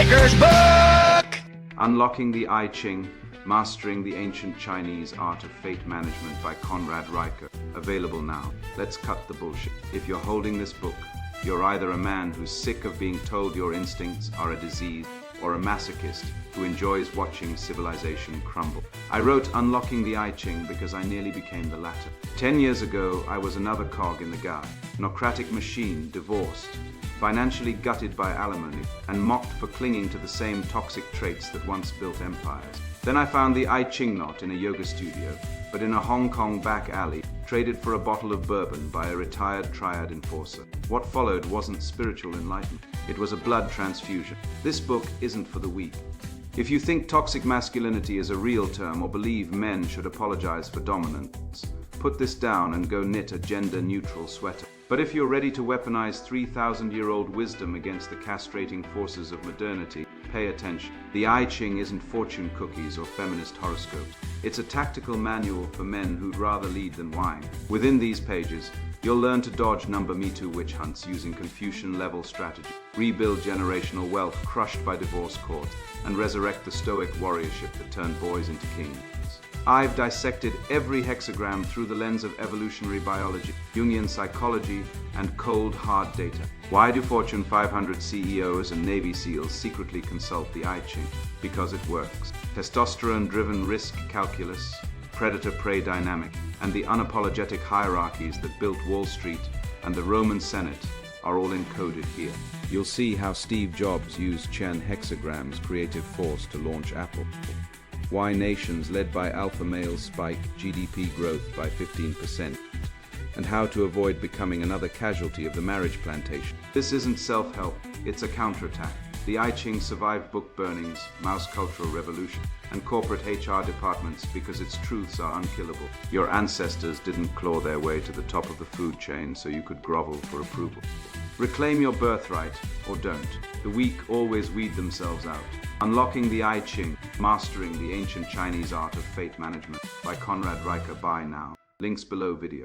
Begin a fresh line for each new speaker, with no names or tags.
Riker's book!
Unlocking the I Ching, Mastering the Ancient Chinese Art of Fate Management by Conrad Riker. Available now. Let's cut the bullshit. If you're holding this book, you're either a man who's sick of being told your instincts are a disease, or a masochist who enjoys watching civilization crumble. I wrote Unlocking the I Ching because I nearly became the latter. 10 years ago, I was another cog in the guy, Nocratic machine, divorced, financially gutted by alimony, and mocked for clinging to the same toxic traits that once built empires. Then I found the I Ching knot in a yoga studio, but in a Hong Kong back alley, traded for a bottle of bourbon by a retired triad enforcer. What followed wasn't spiritual enlightenment, it was a blood transfusion. This book isn't for the weak. If you think toxic masculinity is a real term or believe men should apologize for dominance, put this down and go knit a gender-neutral sweater. But if you're ready to weaponize 3,000-year-old wisdom against the castrating forces of modernity, pay attention. The I Ching isn't fortune cookies or feminist horoscopes. It's a tactical manual for men who'd rather lead than whine. Within these pages, you'll learn to dodge Me Too witch hunts using Confucian-level strategy, rebuild generational wealth crushed by divorce courts, and resurrect the stoic warriorship that turned boys into kings. I've dissected every hexagram through the lens of evolutionary biology, Jungian psychology, and cold, hard data. Why do Fortune 500 CEOs and Navy SEALs secretly consult the I Ching? Because it works. Testosterone-driven risk calculus, predator-prey dynamic, and the unapologetic hierarchies that built Wall Street and the Roman Senate are all encoded here. You'll see how Steve Jobs used Chen hexagrams creative force to launch Apple. Why nations led by alpha males spike GDP growth by 15%, and how to avoid becoming another casualty of the marriage plantation. This isn't self-help, it's a counterattack. The I Ching survived book burnings, mouse cultural revolution, and corporate HR departments because its truths are unkillable. Your ancestors didn't claw their way to the top of the food chain so you could grovel for approval. Reclaim your birthright, or don't. The weak always weed themselves out. Unlocking the I Ching, Mastering the Ancient Chinese Art of Fate Management by Conrad Riker. Buy now. Links below video.